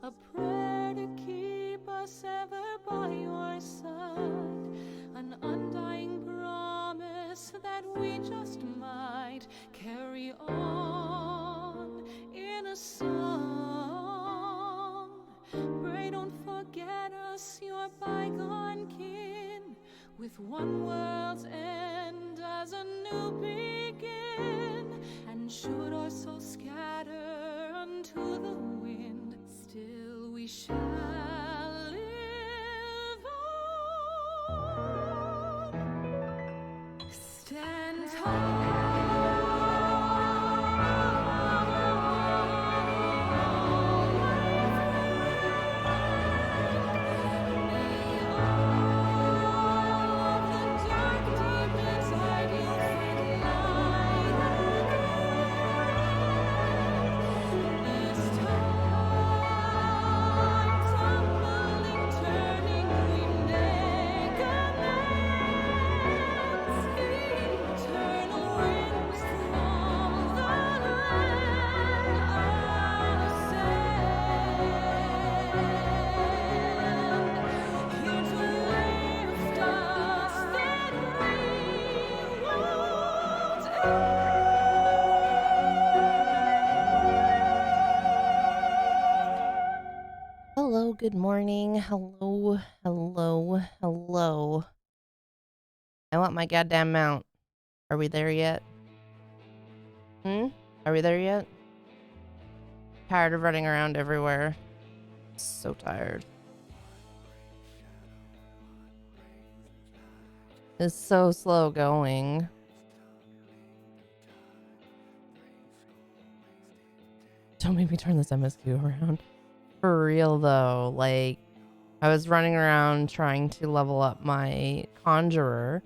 a prayer to keep us ever by your side, an undying promise that we just might carry on in a song. Pray don't forget us, your bygone kin, with one world's end as a new begin. And should our souls scatter unto the wind, still we shall live on. Stand tall. Hello, good morning. Hello, hello, hello. I want my goddamn mount. Are we there yet? Are we there yet? Tired of running around everywhere. So tired. It's so slow going. Don't make me turn this MSQ around. For real though, like, I was running around trying to level up my conjurer,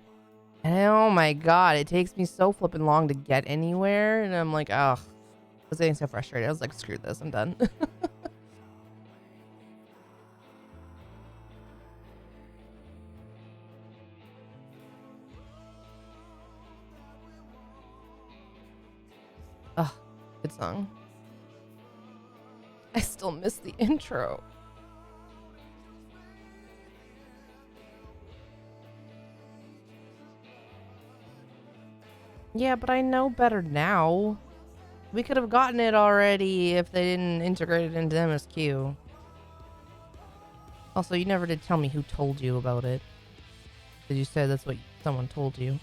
and oh my god, it takes me so flippin' long to get anywhere, and I'm like, ugh. I was getting so frustrated. I was like, screw this, I'm done. Oh, good song. I still miss the intro. Yeah, but I know better now. We could have gotten it already if they didn't integrate it into MSQ. Also, you never did tell me who told you about it. Because you said that's what someone told you.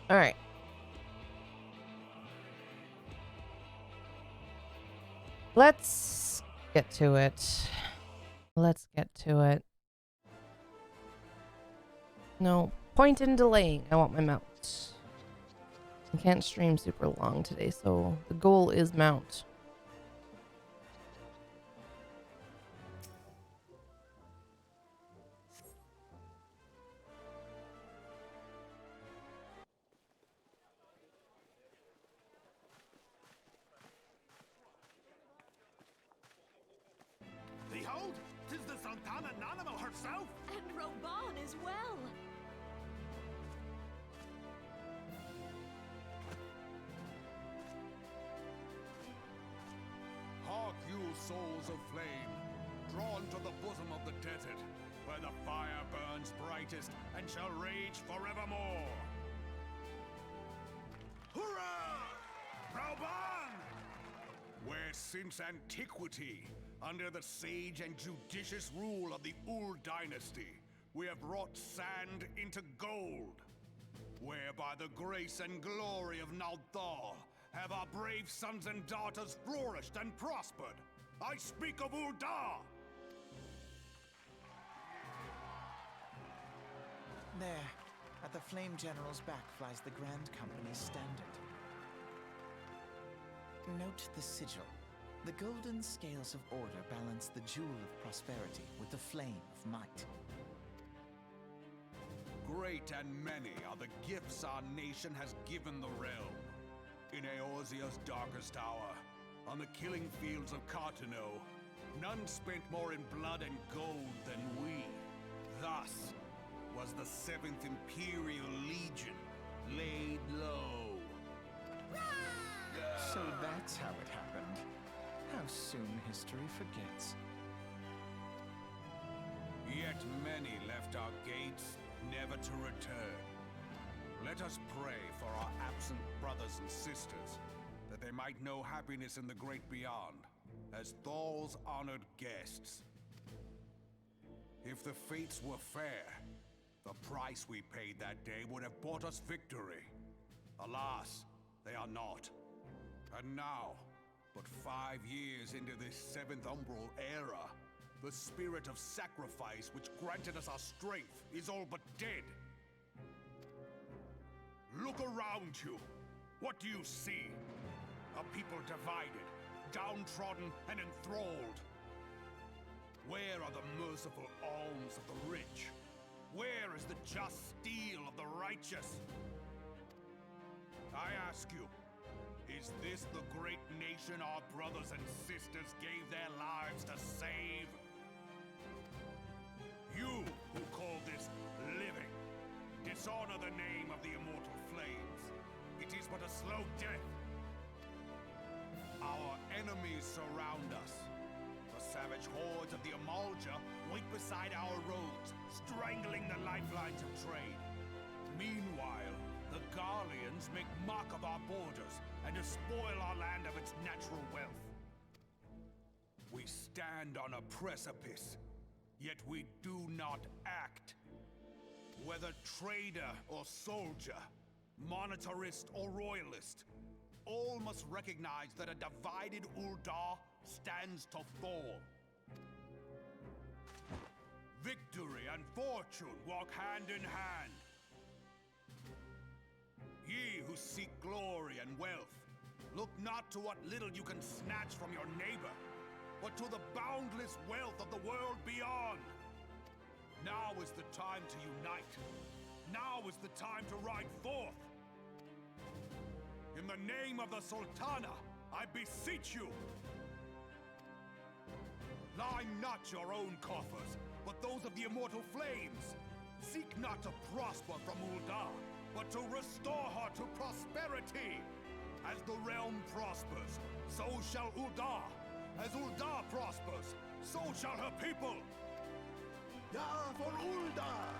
All right. Let's get to it. Let's get to it. No point in delaying. I want my mount. I can't stream super long today, so the goal is mount. Behold, 'tis the Sultana Nanamo herself! And Roban as well. Hark you, souls of flame, drawn to the bosom of the desert, where the fire burns brightest and shall rage forevermore. Hurrah! Roban! Where since antiquity, under the sage and judicious rule of the Ul dynasty, we have wrought sand into gold. Where by the grace and glory of Nalthal have our brave sons and daughters flourished and prospered. I speak of Ul'dah! There, at the Flame General's back flies the Grand Company's standard. Note the sigil. The golden scales of order balance the jewel of prosperity with the flame of might. Great and many are the gifts our nation has given the realm. In Eorzea's darkest hour, on the killing fields of Cartano, none spent more in blood and gold than we. Thus was the 7th Imperial Legion laid low. So that's how it happened. How soon history forgets. Yet many left our gates, never to return. Let us pray for our absent brothers and sisters, that they might know happiness in the great beyond, as Thal's honored guests. If the fates were fair, the price we paid that day would have bought us victory. Alas, they are not. And now, but 5 years into this 7th Umbral era, the spirit of sacrifice which granted us our strength is all but dead. Look around you. What do you see? A people divided, downtrodden, and enthralled. Where are the merciful alms of the rich? Where is the just steel of the righteous? I ask you, is this the great nation our brothers and sisters gave their lives to save? You who call this living, dishonor the name of the immortal flames. It is but a slow death. Our enemies surround us. The savage hordes of the Amalja wait beside our roads, strangling the lifelines of trade. Meanwhile, The Garleans make mock of our borders and despoil our land of its natural wealth. We stand on a precipice, yet we do not act. Whether trader or soldier, monetarist or royalist, all must recognize that a divided Uldar stands to fall. Victory and fortune walk hand in hand. Ye who seek glory and wealth, look not to what little you can snatch from your neighbor, but to the boundless wealth of the world beyond. Now is the time to unite. Now is the time to ride forth. In the name of the Sultana, I beseech you. Line not your own coffers, but those of the immortal flames. Seek not to prosper from Uldar, but to restore her to prosperity. As the realm prospers, so shall Uldar. As Uldar prospers, so shall her people. Ja von Uldar!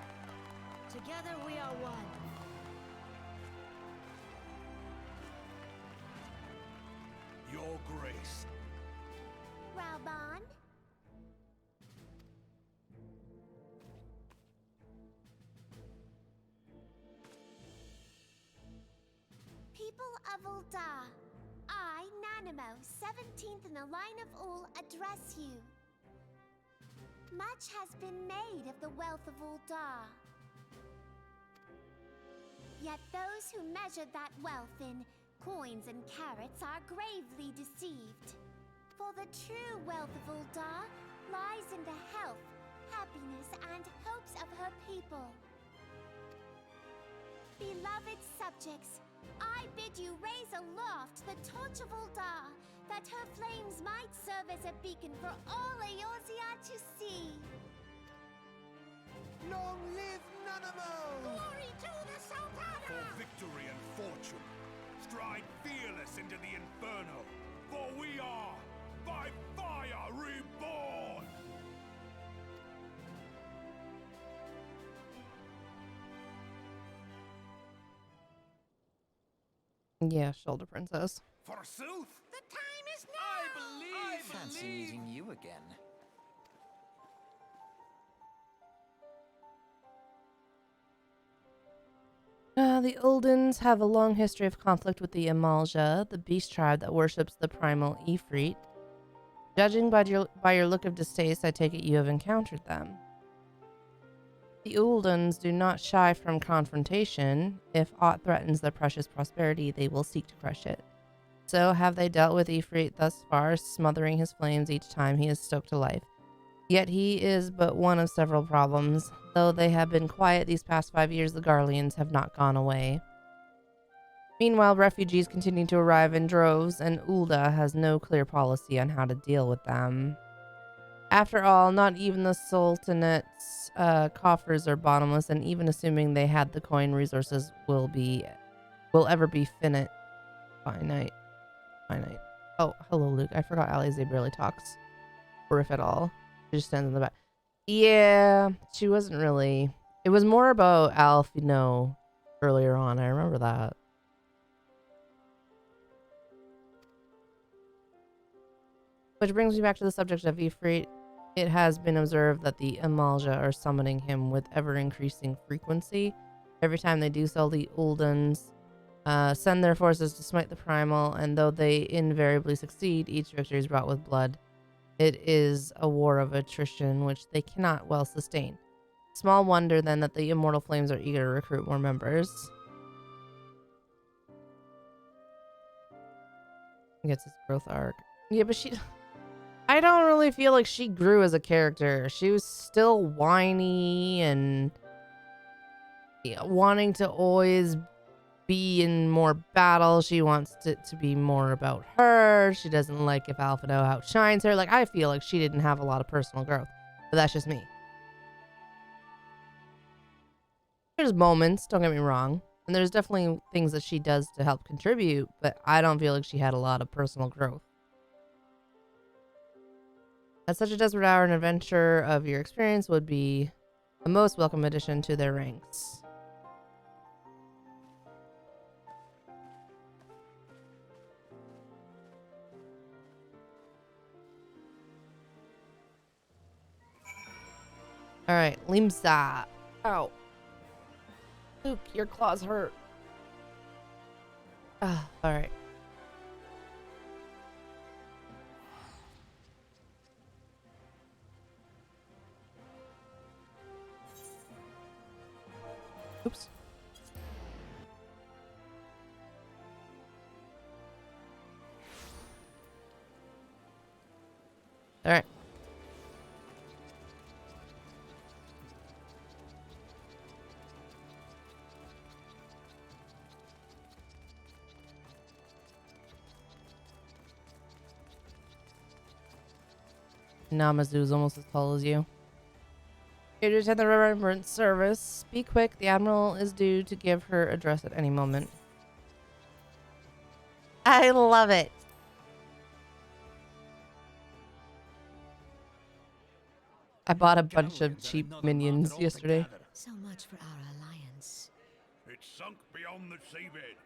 Together we are one. Your grace. Rauban? People of Uldar, I, Nanimo, 17th in the line of Ul, address you. Much has been made of the wealth of Uldar. Yet those who measured that wealth in coins and carats are gravely deceived. For the true wealth of Uldar lies in the health, happiness, and hopes of her people. Beloved subjects, I bid you raise aloft the torch of Uldar, that her flames might serve as a beacon for all Eorzea to see. Long live Nanamo! Glory to the Sultana! For victory and fortune, stride fearless into the inferno, for we are by fire reborn! Yeah, shoulder princess. Forsooth! The time is now! I fancy meeting you again. The Uldens have a long history of conflict with the Amalja, the beast tribe that worships the primal Ifrit. Judging by your look of distaste, I take it you have encountered them. The Uldens do not shy from confrontation. If aught threatens their precious prosperity, they will seek to crush it. So have they dealt with Ifrit thus far, smothering his flames each time he is stoked to life. Yet he is but one of several problems. Though they have been quiet these past 5 years, the Garleans have not gone away. Meanwhile, refugees continue to arrive in droves, and Ulda has no clear policy on how to deal with them. After all, not even the Sultanate's coffers are bottomless, and even assuming they had the coin, resources will ever be finite. Oh, hello, Luke. I forgot Alize barely talks, or if at all. She just stands in the back. Yeah, she wasn't really. It was more about Alf, earlier on. I remember that. Which brings me back to the subject of Ifrit. It has been observed that the Amalja are summoning him with ever-increasing frequency. Every time they do so, the Uldens send their forces to smite the primal, and though they invariably succeed, each victory is brought with blood. It is a war of attrition, which they cannot well sustain. Small wonder, then, that the Immortal Flames are eager to recruit more members. Gets his growth arc. Yeah, but I don't really feel like she grew as a character. She was still whiny and wanting to always be in more battles. She wants it to be more about her. She doesn't like if Alphado outshines her. Like, I feel like she didn't have a lot of personal growth, but that's just me. There's moments, don't get me wrong, and there's definitely things that she does to help contribute, but I don't feel like she had a lot of personal growth. At such a desperate hour, an adventure of your experience would be a most welcome addition to their ranks. Alright, Limsa. Ow. Luke, your claws hurt. Ah, alright. Oops. Alright. Namazu's almost as tall as you. Here to attend the remembrance service. Be quick, the Admiral is due to give her address at any moment. I love it. I bought a bunch of cheap minions yesterday. So much for our alliance. It's sunk beyond the seabed.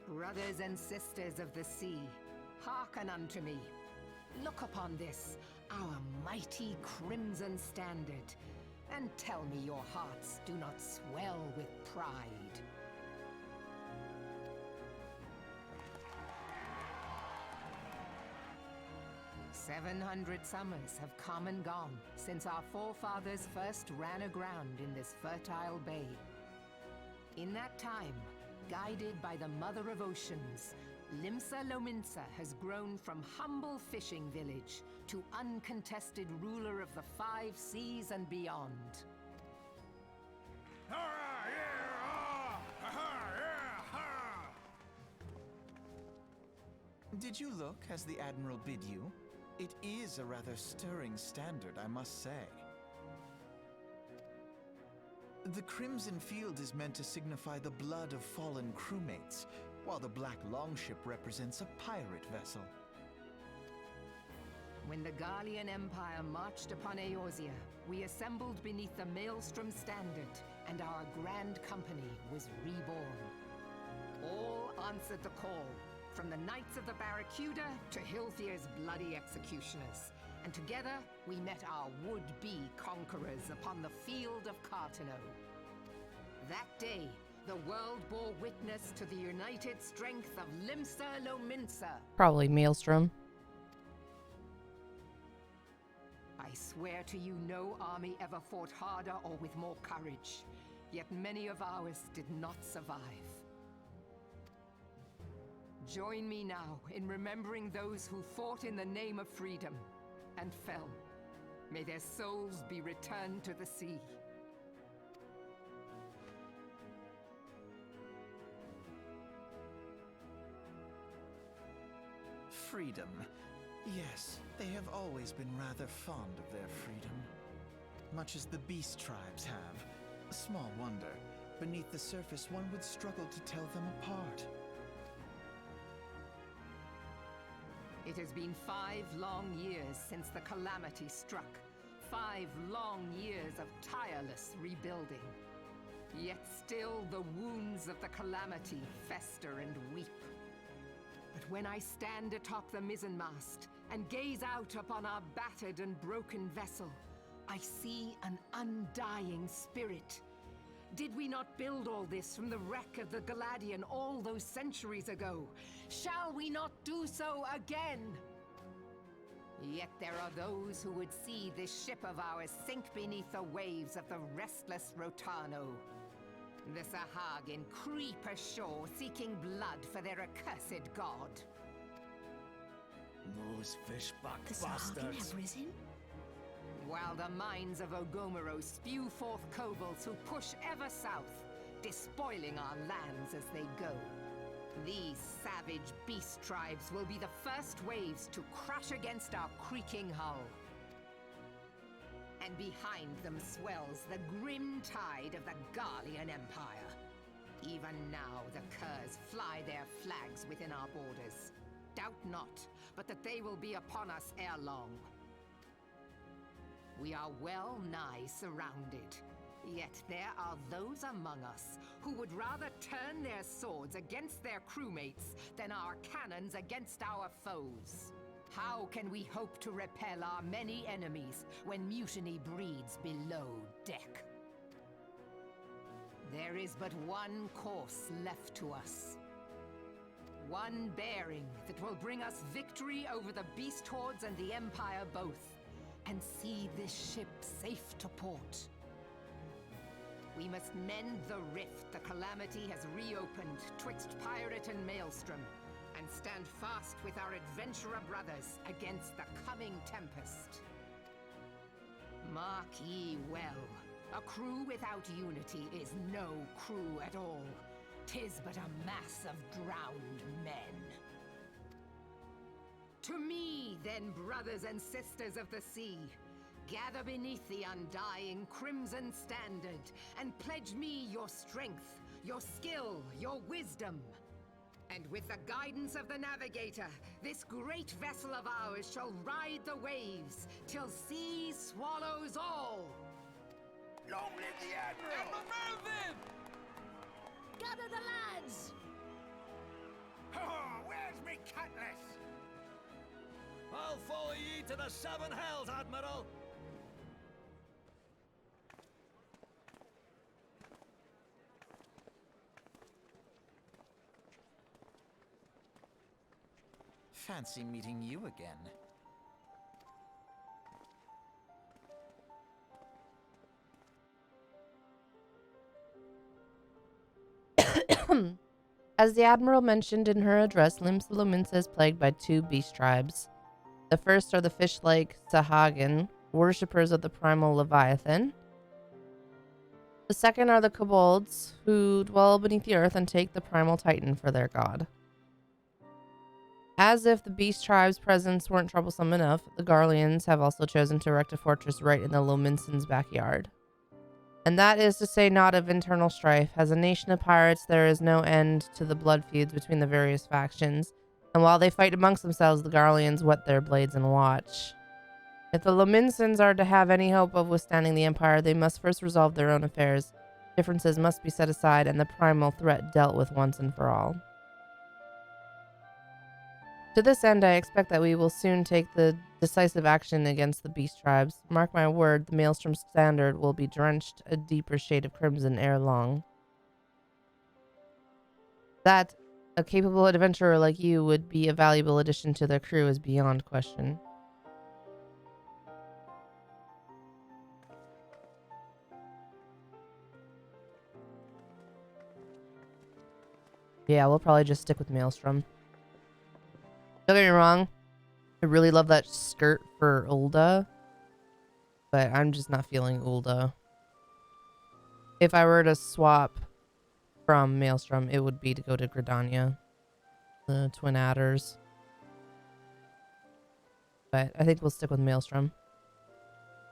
Brothers and sisters of the sea, hearken unto me. Look upon this, our mighty crimson standard, and tell me your hearts do not swell with pride. "700 summers have come and gone since our forefathers first ran aground in this fertile bay. In that time, guided by the Mother of Oceans, Limsa Lominsa has grown from humble fishing village to uncontested ruler of the 5 seas and beyond. Did you look as the Admiral bid you? It is a rather stirring standard, I must say. The Crimson Field is meant to signify the blood of fallen crewmates, while the Black Longship represents a pirate vessel. When the Gallian Empire marched upon Eorzea, we assembled beneath the Maelstrom standard, and our grand company was reborn. All answered the call, from the Knights of the Barracuda to Hilthier's bloody executioners. And together, we met our would-be conquerors upon the field of Cartano. That day, the world bore witness to the united strength of Limsa Lominsa. Probably Maelstrom. I swear to you, no army ever fought harder or with more courage. Yet many of ours did not survive. Join me now in remembering those who fought in the name of freedom and fell. May their souls be returned to the sea. Freedom. Yes, they have always been rather fond of their freedom. Much as the beast tribes have. Small wonder. Beneath the surface, one would struggle to tell them apart. It has been 5 long years since the calamity struck. 5 long years of tireless rebuilding. Yet still the wounds of the calamity fester and weep. But when I stand atop the mizzenmast and gaze out upon our battered and broken vessel, I see an undying spirit. Did we not build all this from the wreck of the Galadian all those centuries ago? Shall we not do so again? Yet there are those who would see this ship of ours sink beneath the waves of the restless Rotano. The Sahagin creep ashore seeking blood for their accursed god. Those fishbuck The Sahagin have risen? While the mines of Ogomoro spew forth kobolds who push ever south, despoiling our lands as they go. These savage beast tribes will be the first waves to crash against our creaking hull. And behind them swells the grim tide of the Gallian Empire. Even now the curs fly their flags within our borders. doubt not, but that they will be upon us ere long. We are well nigh surrounded. Yet there are those among us who would rather turn their swords against their crewmates than our cannons against our foes. How can we hope to repel our many enemies when mutiny breeds below deck? There is but one course left to us. One bearing that will bring us victory over the beast hordes and the Empire both, and see this ship safe to port. We must mend the rift the Calamity has reopened twixt pirate and maelstrom, and stand fast with our adventurer brothers against the coming tempest. Mark ye well, a crew without unity is no crew at all. 'Tis but a mass of drowned men. To me, then, brothers and sisters of the sea, gather beneath the undying crimson standard, and pledge me your strength, your skill, your wisdom. And with the guidance of the navigator, this great vessel of ours shall ride the waves, till sea swallows all. Long live the Admiral! Melvin! Gather the lads! Oh, where's me cutlass? I'll follow ye to the seven hells, Admiral! Fancy meeting you again. As the Admiral mentioned in her address, Limsa Lominsa is plagued by two beast tribes. The first are the fish-like Sahagin, worshippers of the primal Leviathan. The second are the kobolds, who dwell beneath the earth and take the primal Titan for their god. As if the beast tribe's presence weren't troublesome enough, the Garleans have also chosen to erect a fortress right in the Lominsans' backyard. And that is to say not of internal strife. As a nation of pirates, there is no end to the blood feuds between the various factions, and while they fight amongst themselves, the Garleans whet their blades and watch. If the Lominsans are to have any hope of withstanding the Empire, they must first resolve their own affairs. Differences must be set aside and the primal threat dealt with once and for all. To this end, I expect that we will soon take the decisive action against the beast tribes. Mark my word, the Maelstrom standard will be drenched a deeper shade of crimson ere long. That a capable adventurer like you would be a valuable addition to their crew is beyond question. Yeah, we'll probably just stick with Maelstrom. Don't get me wrong, I really love that skirt for Ulda, but I'm just not feeling Ulda. If I were to swap from Maelstrom, it would be to go to Gridania, the Twin Adders. But I think we'll stick with Maelstrom.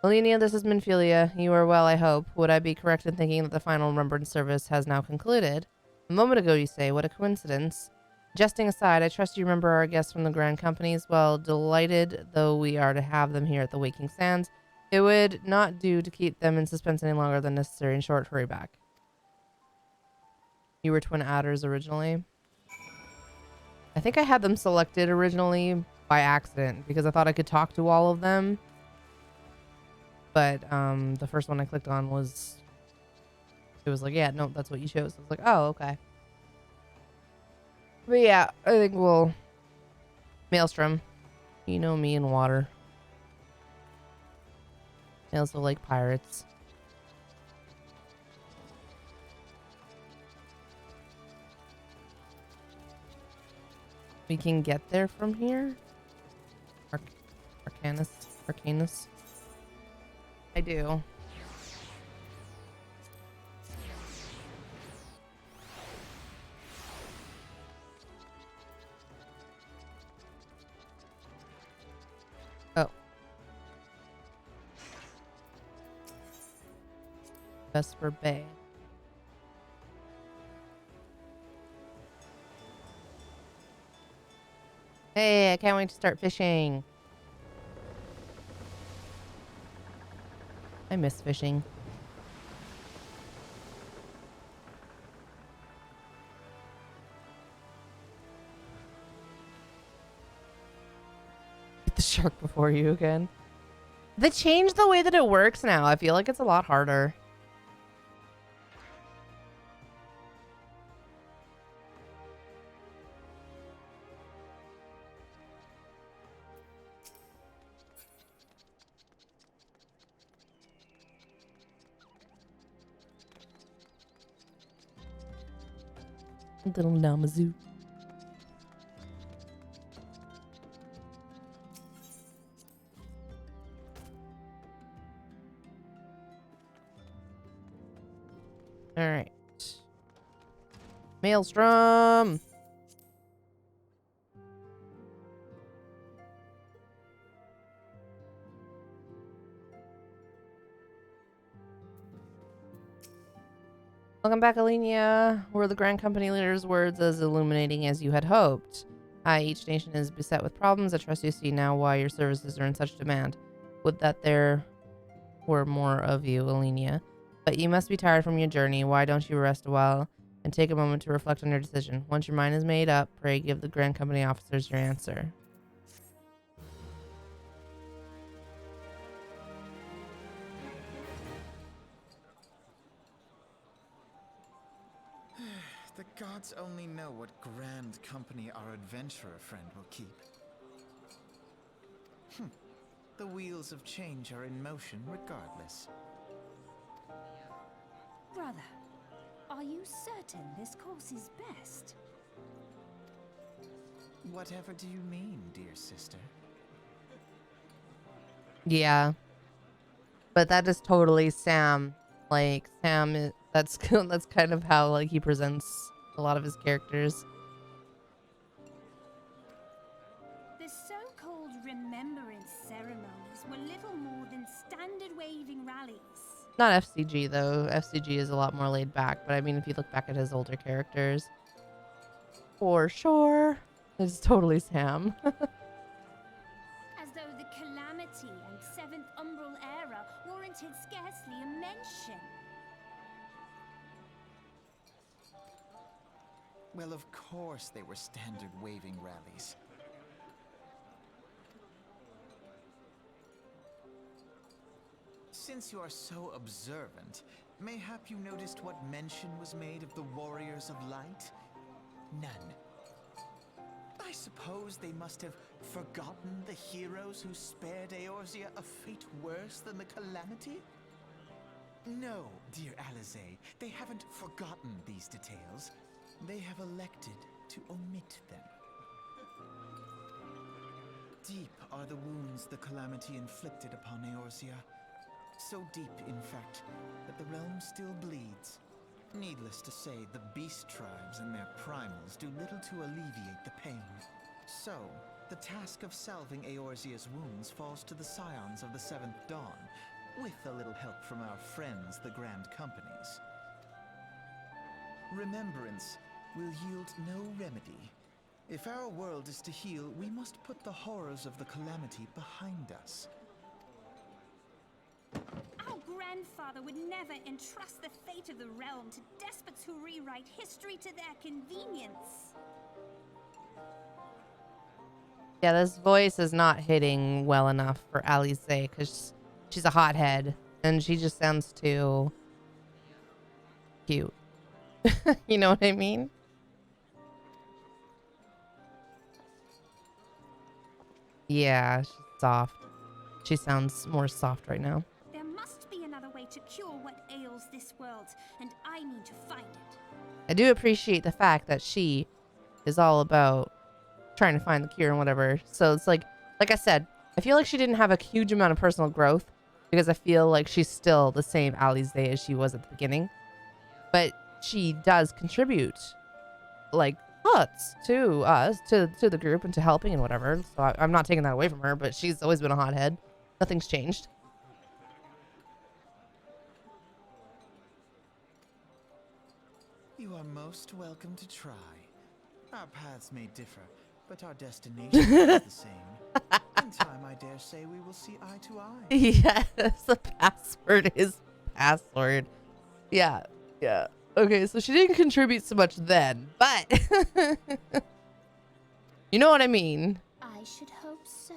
Alenia, this is Minfilia. You are well, I hope. Would I be correct in thinking that the final remembrance service has now concluded? A moment ago, you say. What a coincidence. Jesting aside, I trust you remember our guests from the Grand Companies. Well, delighted though we are to have them here at the Wicking Sands, it would not do to keep them in suspense any longer than necessary. In short, hurry back. You were Twin Adders originally. I think I had them selected originally by accident because I thought I could talk to all of them. But the first one I clicked on was... It was like, yeah, no, that's what you chose. I was like, oh, okay. But yeah, I think we'll... Maelstrom. You know me and water. I also like pirates. We can get there from here? Arcanus. I do. Oh. Vesper Bay. Hey, I can't wait to start fishing. I miss fishing. Get the shark before you again. They changed the way that it works now. I feel like it's a lot harder. Little Namazu. All right. Maelstrom. Welcome back, Alenia. Were the Grand Company leader's words as illuminating as you had hoped? Each nation is beset with problems. I trust you see now why your services are in such demand. Would that there were more of you, Alenia. But you must be tired from your journey. Why don't you rest a while and take a moment to reflect on your decision? Once your mind is made up, pray give the Grand Company officers your answer. The gods only know what grand company our adventurer friend will keep. The wheels of change are in motion regardless. Brother, are you certain this course is best? Whatever do you mean, dear sister? Yeah. But that is totally Sam. Like, Sam is, that's kind of how like he presents a lot of his characters. The so-called remembrance ceremonies were little more than standard waving rallies. Not FCG though. FCG is a lot more laid back, but I mean if you look back at his older characters, for sure, it's totally Sam. As though the Calamity and Seventh Umbral Era warranted scarcely a mention. Well, of course they were standard waving rallies. Since you are so observant, mayhap you noticed what mention was made of the Warriors of Light? None. I suppose they must have forgotten the heroes who spared Eorzea a fate worse than the Calamity? No, dear Alize, they haven't forgotten these details. They have elected to omit them. Deep are the wounds the Calamity inflicted upon Eorzea. So deep, in fact, that the realm still bleeds. Needless to say, the beast tribes and their primals do little to alleviate the pain. So, the task of salving Eorzea's wounds falls to the scions of the Seventh Dawn, with a little help from our friends, the Grand Companies. Remembrance will yield no remedy. If our world is to heal, we must put the horrors of the Calamity behind us. Our grandfather would never entrust the fate of the realm to despots who rewrite history to their convenience. Yeah, this voice is not hitting well enough for Alize because she's a hothead and she just sounds too cute. You know what I mean? Yeah, she's soft. She sounds more soft right now. There must be another way to cure what ails this world, and I need to find it. I do appreciate the fact that she is all about trying to find the cure and whatever. So it's like I said, I feel like she didn't have a huge amount of personal growth because I feel like she's still the same Alize as she was at the beginning. But she does contribute like lots to us, to the group and to helping and whatever. So I'm not taking that away from her, but she's always been a hothead. Nothing's changed. You are most welcome to try. Our paths may differ, but our destination is the same. In time, I dare say we will see eye to eye. Yes, the password is password. Yeah, yeah. Okay, so she didn't contribute so much then, but you know what I mean. I should hope so.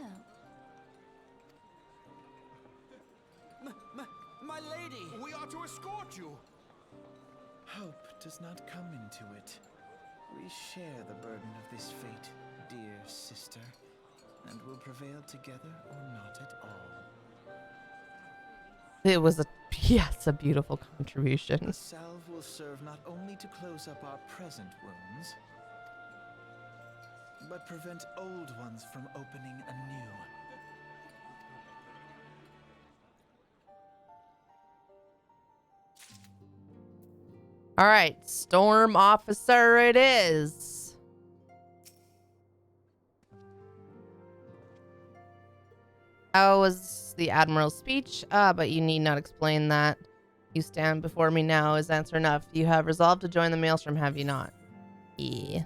My lady! We are to escort you. Hope does not come into it. We share the burden of this fate, dear sister, and will prevail together or not at all. It was a beautiful contribution. The salve will serve not only to close up our present wounds, but prevent old ones from opening anew. All right, Storm Officer it is. How was the Admiral's speech? But you need not explain that. You stand before me now. Is answer enough? You have resolved to join the Maelstrom, have you not? Yeah.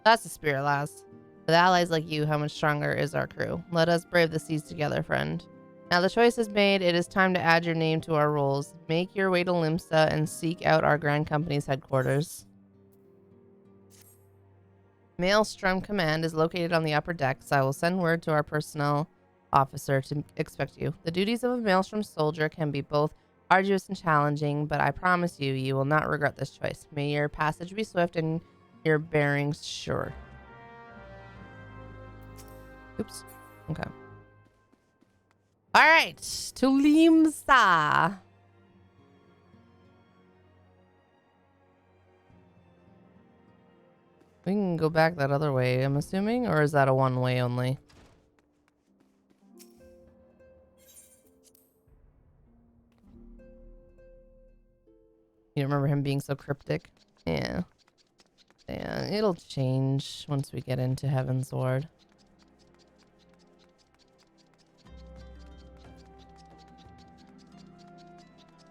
That's the spirit, lass. With allies like you, how much stronger is our crew? Let us brave the seas together, friend. Now the choice is made. It is time to add your name to our rolls. Make your way to Limsa and seek out our Grand Company's headquarters. Maelstrom Command is located on the upper decks. I will send word to our personnel officer to expect you. The duties of a Maelstrom soldier can be both arduous and challenging, but I promise you, you will not regret this choice. May your passage be swift and your bearings sure. Oops. Okay. All right, to Limsa. We can go back that other way, I'm assuming, or is that a one-way only? You don't remember him being so cryptic? Yeah. Yeah, it'll change once we get into Heaven's Ward.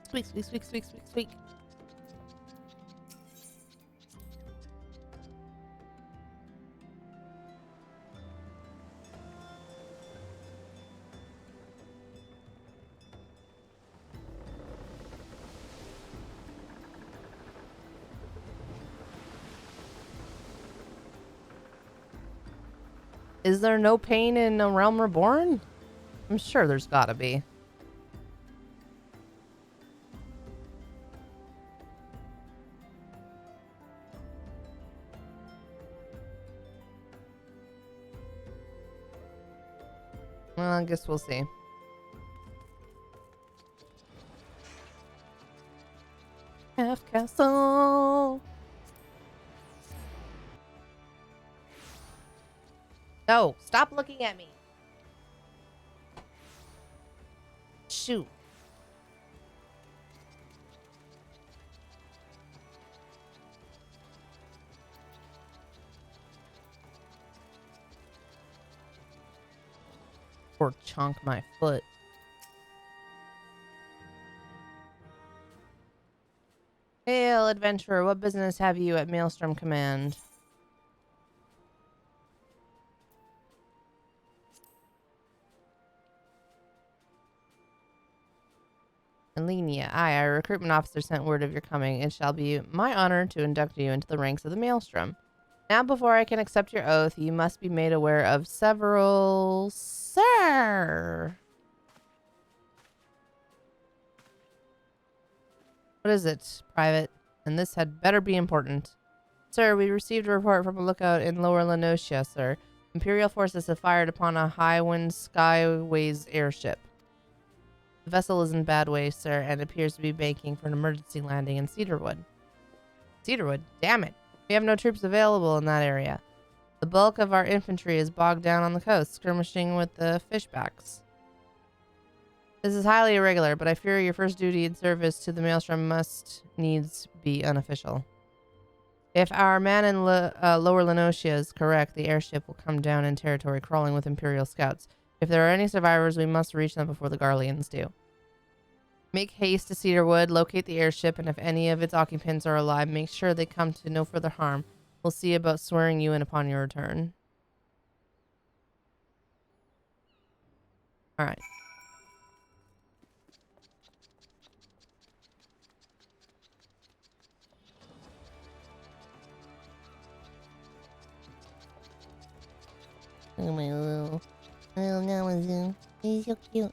Squeak, squeak, squeak, squeak, squeak, squeak. Is there no pain in A Realm Reborn? I'm sure there's gotta be. Well, I guess we'll see. Half Castle. No, stop looking at me. Shoot. Or chonk my foot. Hail, adventurer. What business have you at Maelstrom Command? Alenia, I, our recruitment officer, sent word of your coming. It shall be my honor to induct you into the ranks of the Maelstrom. Now, before I can accept your oath, you must be made aware of several... Sir! What is it, Private? And this had better be important. Sir, we received a report from a lookout in Lower Lenosia, sir. Imperial forces have fired upon a High-Wind Skyways airship. The vessel is in bad way, sir, and appears to be banking for an emergency landing in Cedarwood. Cedarwood? Damn it. We have no troops available in that area. The bulk of our infantry is bogged down on the coast, skirmishing with the fishbacks. This is highly irregular, but I fear your first duty in service to the Maelstrom must needs be unofficial. If our man in Lower Lenosia is correct, the airship will come down in territory crawling with Imperial scouts. If there are any survivors, we must reach them before the Garleans do. Make haste to Cedarwood, locate the airship, and if any of its occupants are alive, make sure they come to no further harm. We'll see about swearing you in upon your return. All right. Oh, my little Namazu. He's so cute.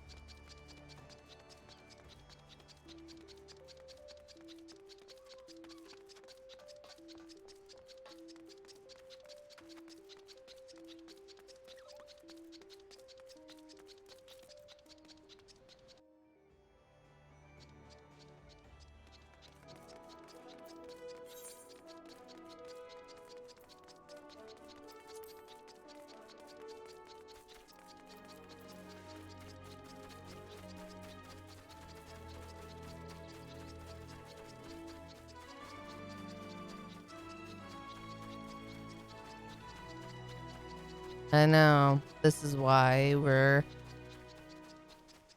I know. This is why we're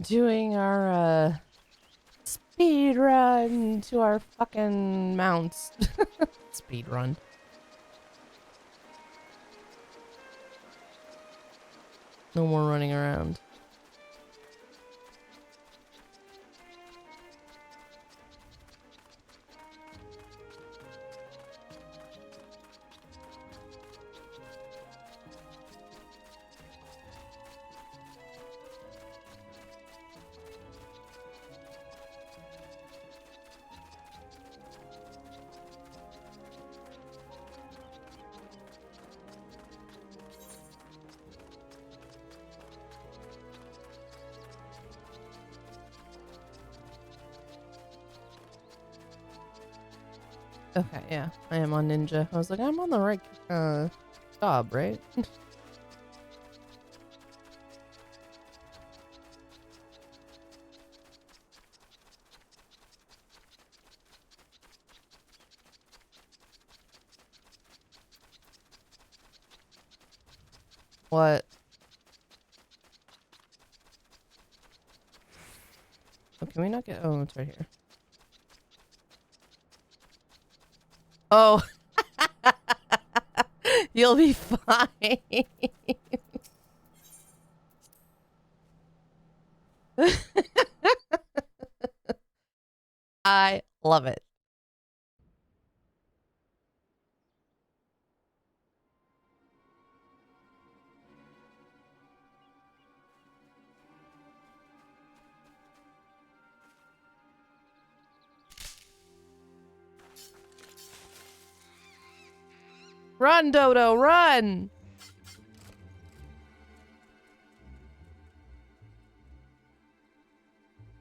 doing our speed run to our fucking mounts. Speed run. No more running around. Okay, yeah. I am on Ninja. I was like, I'm on the right job, right? What? Oh, can we not get... Oh, it's right here. Oh. You'll be fine. I love it. Run, Dodo, run!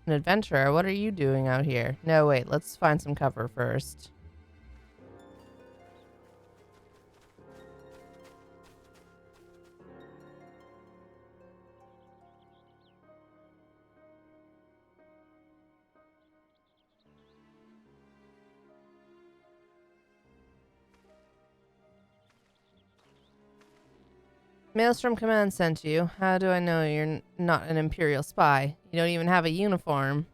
An adventurer, what are you doing out here? No, wait, let's find some cover first. Maelstrom Command sent you. How do I know you're not an Imperial spy? You don't even have a uniform.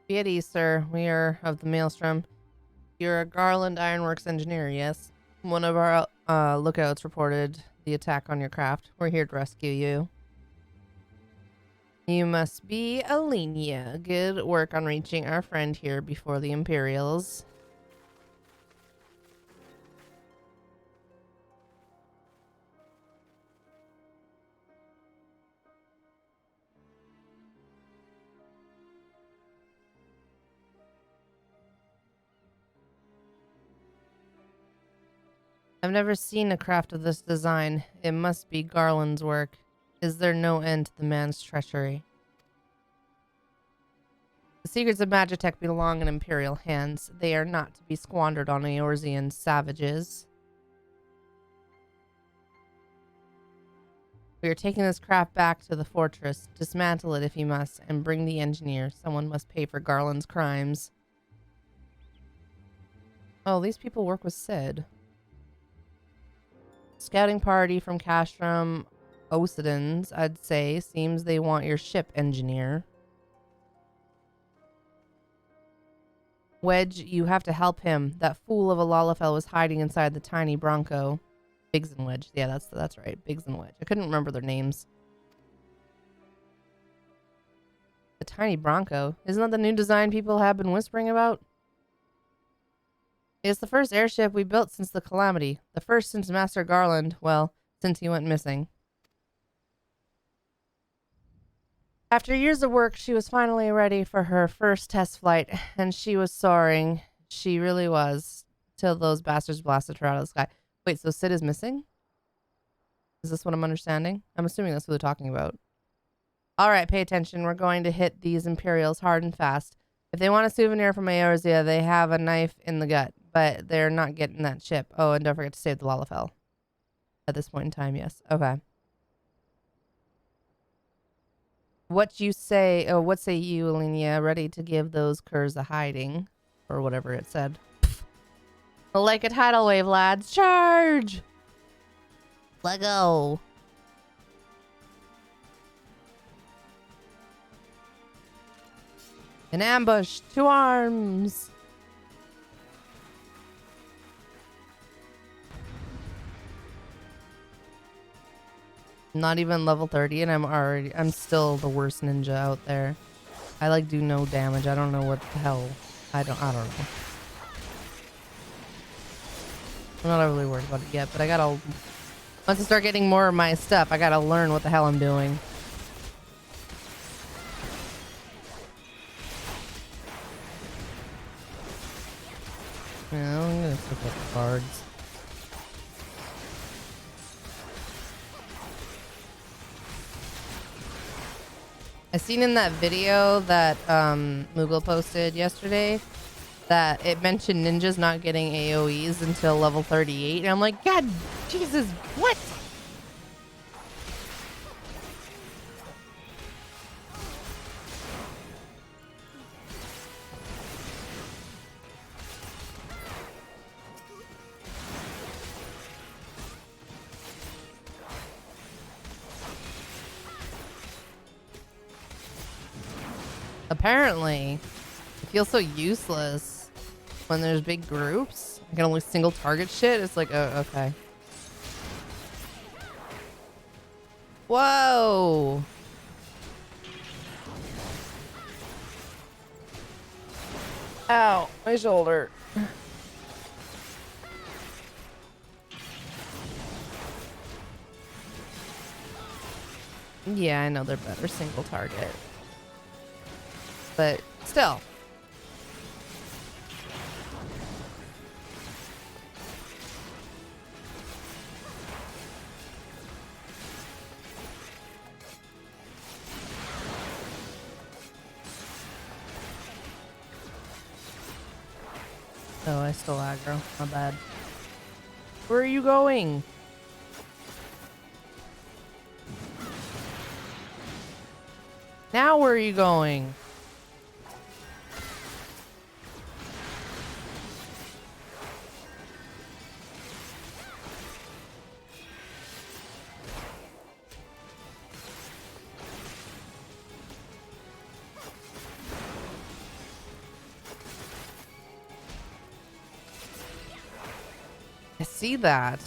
Be at ease, sir. We are of the Maelstrom. You're a Garland Ironworks engineer, yes? One of our lookouts reported the attack on your craft. We're here to rescue you. You must be Alenia. Good work on reaching our friend here before the Imperials. I've never seen a craft of this design. It must be Garland's work. Is there no end to the man's treachery? The secrets of Magitech belong in Imperial hands. They are not to be squandered on Eorzean savages. We are taking this craft back to the fortress. Dismantle it if you must, and bring the engineer. Someone must pay for Garland's crimes. Oh, these people work with Sid. Scouting party from Castrum Osidans, I'd say. Seems they want your ship, engineer. Wedge, you have to help him. That fool of a Lalafell was hiding inside the tiny Bronco. Biggs and Wedge. Yeah, that's right. Biggs and Wedge. I couldn't remember their names. The tiny Bronco. Isn't that the new design people have been whispering about? It's the first airship we built since the Calamity. The first since Master Garland. Well, since he went missing. After years of work, she was finally ready for her first test flight, and she was soaring. She really was. Till those bastards blasted her out of the sky. Wait, so Sid is missing? Is this what I'm understanding? I'm assuming that's what they're talking about. All right, pay attention. We're going to hit these Imperials hard and fast. If they want a souvenir from Eorzea, they have a knife in the gut, but they're not getting that ship. Oh, and don't forget to save the Lalafell. At this point in time, yes. Okay. What you say, oh, what say you, Alenia? Ready to give those curs a hiding? Or whatever it said. Like a tidal wave, lads. Charge! Let go. An ambush. To arms. Not even level 30 and I'm still the worst ninja out there. I like do no damage. I don't know what the hell. I don't know. I'm not really worried about it yet, but I gotta, once I start getting more of my stuff, I gotta learn what the hell I'm doing. Yeah, I'm gonna pick up the cards. I seen in that video that Moogle posted yesterday that it mentioned ninjas not getting AoEs until level 38. And I'm like, God, Jesus, what? Apparently, it feels so useless when there's big groups. I can only single target shit. It's like, oh, okay. Whoa. Ow, my shoulder. Yeah, I know they're better single target. But still. Oh, I stole aggro. My bad. Where are you going? Now where are you going? I see that.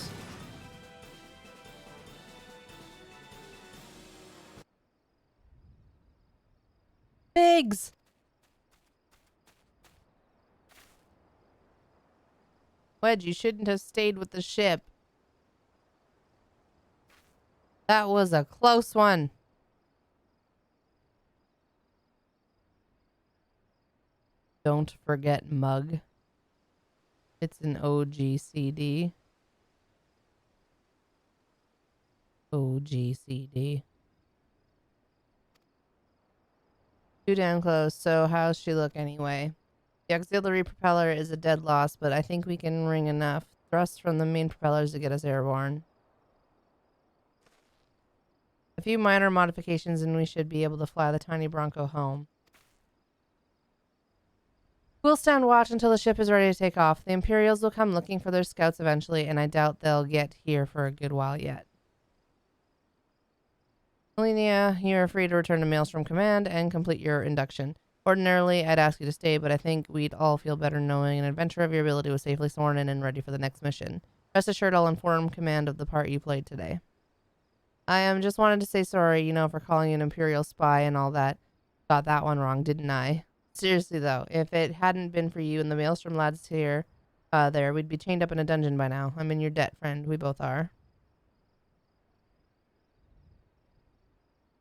Biggs! Wedge, you shouldn't have stayed with the ship. That was a close one. Don't forget Mug. It's an OGCD. OGCD. Too damn close. So how's she look anyway? The auxiliary propeller is a dead loss, but I think we can wring enough thrust from the main propellers to get us airborne. A few minor modifications and we should be able to fly the tiny Bronco home. We'll stand watch until the ship is ready to take off. The Imperials will come looking for their scouts eventually, and I doubt they'll get here for a good while yet. Alenia, you are free to return to Maelstrom Command and complete your induction. Ordinarily, I'd ask you to stay, but I think we'd all feel better knowing an adventurer of your ability was safely sworn in and ready for the next mission. Rest assured, I'll inform Command of the part you played today. I just wanted to say sorry, for calling you an Imperial spy and all that. Got that one wrong, didn't I? Seriously, though, if it hadn't been for you and the Maelstrom lads here, we'd be chained up in a dungeon by now. I'm in your debt, friend. We both are.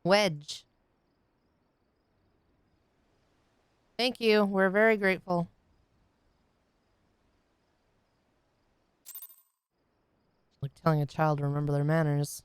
Wedge. Thank you. We're very grateful. Like telling a child to remember their manners.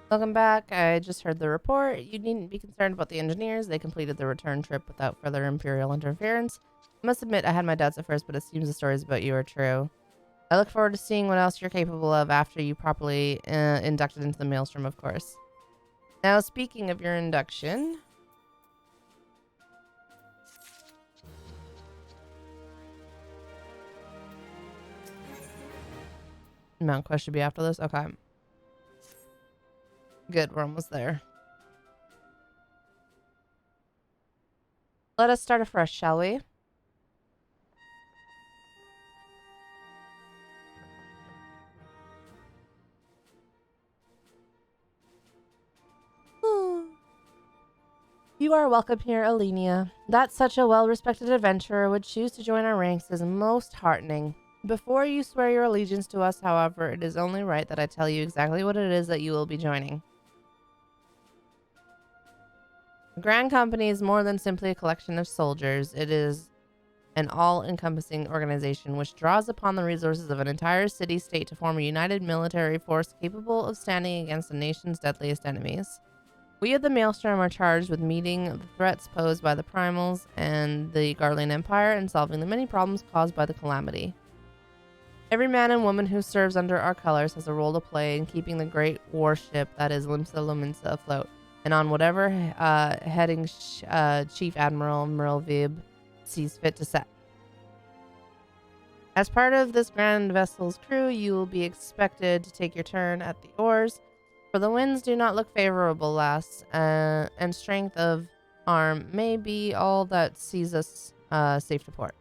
Welcome back. I just heard the report. You needn't be concerned about the engineers. They completed the return trip without further Imperial interference. I must admit I had my doubts at first, but it seems the stories about you are true. I look forward to seeing what else you're capable of after you properly inducted into the Maelstrom, of course. Now, speaking of your induction... Mount Quest should be after this? Okay. Good, we're almost there. Let us start afresh, shall we? You are welcome here, Alenia. That such a well-respected adventurer would choose to join our ranks is most heartening. Before you swear your allegiance to us, however, it is only right that I tell you exactly what it is that you will be joining. The Grand Company is more than simply a collection of soldiers. It is an all-encompassing organization which draws upon the resources of an entire city-state to form a united military force capable of standing against a nation's deadliest enemies. We of the Maelstrom are charged with meeting the threats posed by the Primals and the Garlean Empire and solving the many problems caused by the Calamity. Every man and woman who serves under our colors has a role to play in keeping the great warship that is Limsa Lominsa afloat, and on whatever heading Chief Admiral Merlvib sees fit to set. As part of this grand vessel's crew, you will be expected to take your turn at the oars, for the winds do not look favorable, lass, and strength of arm may be all that sees us safe to port.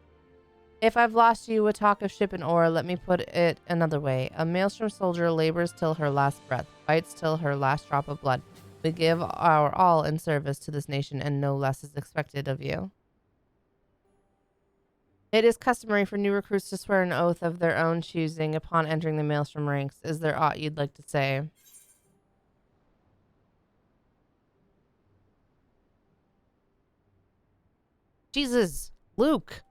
If I've lost you with talk of ship and oar, let me put it another way. A Maelstrom soldier labors till her last breath, fights till her last drop of blood. We give our all in service to this nation, and no less is expected of you. It is customary for new recruits to swear an oath of their own choosing upon entering the Maelstrom ranks. Is there aught you'd like to say? Jesus, Luke.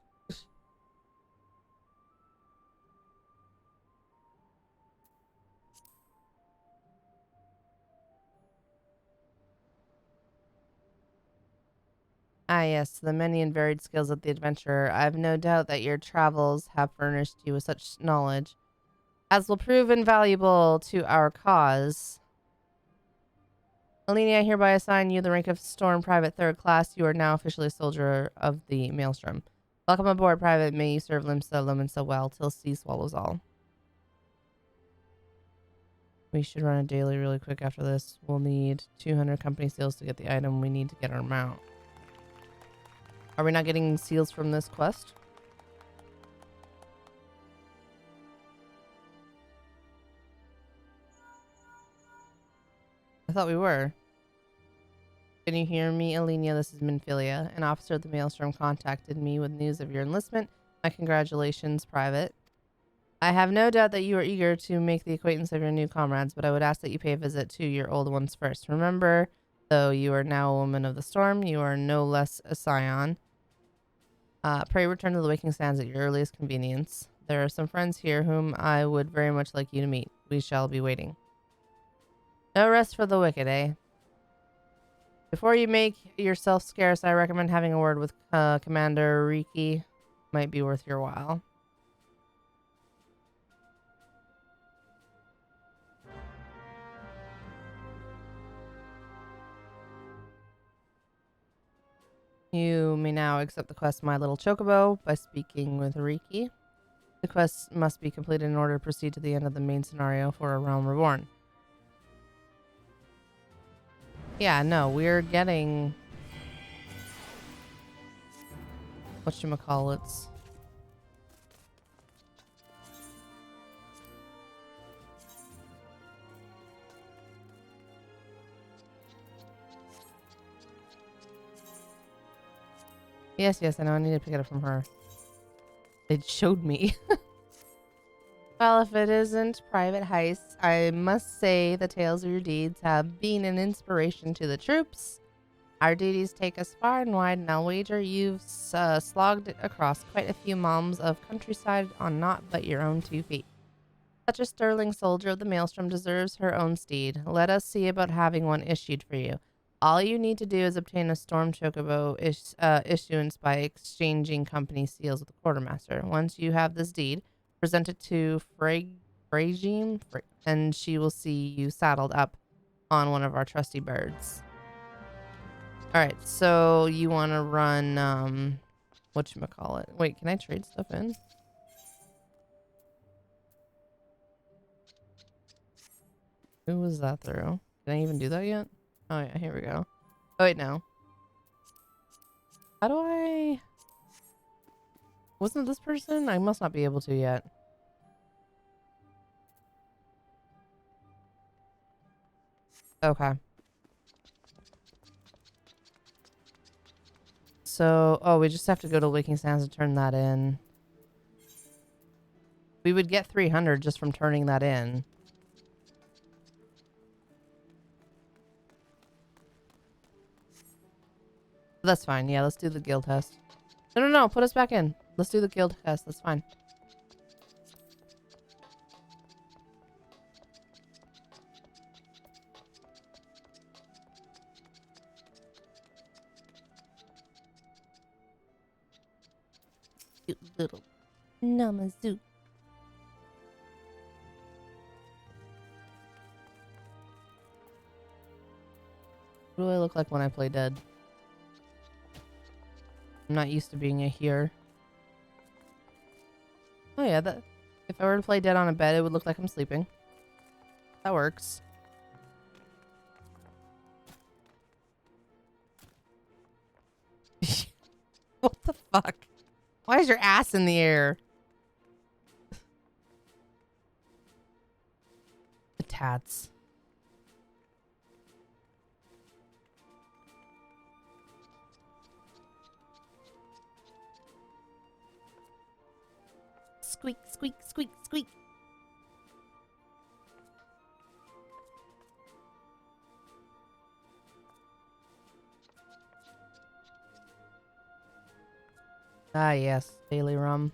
Ah, yes, the many and varied skills of the adventurer. I have no doubt that your travels have furnished you with such knowledge as will prove invaluable to our cause. Alenia, I hereby assign you the rank of Storm Private 3rd Class. You are now officially a soldier of the Maelstrom. Welcome aboard, Private. May you serve Limsa Lominsa well till sea swallows all. We should run a daily really quick after this. We'll need 200 company seals to get the item we need to get our mount. Are we not getting seals from this quest? I thought we were. Can you hear me, Alenia? This is Minfilia. An officer of the Maelstrom contacted me with news of your enlistment. My congratulations, Private. I have no doubt that you are eager to make the acquaintance of your new comrades, but I would ask that you pay a visit to your old ones first. Remember, though you are now a woman of the storm, you are no less a scion. Pray return to the Wicking Sands at your earliest convenience. There are some friends here whom I would very much like you to meet. We shall be waiting. No rest for the wicked, eh? Before you make yourself scarce, I recommend having a word with Commander Riki. Might be worth your while. You may now accept the quest My Little Chocobo by speaking with Riki. The quest must be completed in order to proceed to the end of the main scenario for A Realm Reborn. Yeah, no, we're getting... whatchamacallits. Yes, I know. I need to pick it up from her. It showed me. Well, if it isn't Private Heise, I must say the tales of your deeds have been an inspiration to the troops. Our duties take us far and wide, and I'll wager you've slogged across quite a few miles of countryside on naught but your own 2 feet. Such a sterling soldier of the Maelstrom deserves her own steed. Let us see about having one issued for you. All you need to do is obtain a Storm Chocobo issuance by exchanging company seals with the quartermaster. Once you have this deed, present it to Fragime, and she will see you saddled up on one of our trusty birds. Alright, so you want to run, whatchamacallit? Wait, can I trade stuff in? Who was that through? Can I even do that yet? Oh yeah, here we go. Oh wait, no. How do I... wasn't it this person? I must not be able to yet. Okay. So, oh, we just have to go to Wicking Sands to turn that in. We would get 300 just from turning that in. That's fine. Yeah, let's do the guild test. No, put us back in. Let's do the guild test. That's fine. Cute little Namazu. What do I look like when I play dead? I'm not used to being a here. Oh yeah, that if I were to play dead on a bed, it would look like I'm sleeping. That works. What the fuck? Why is your ass in the air? The tats. Squeak, squeak, squeak, squeak. Ah, yes. Daily rum.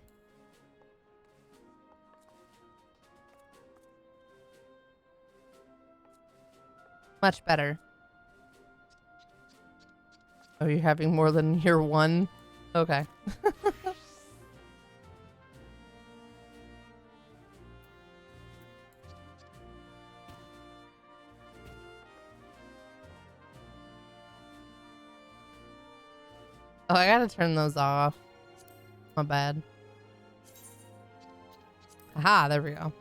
Much better. Oh, you're having more than your one? Okay. Oh, I gotta turn those off. My bad. Aha, there we go.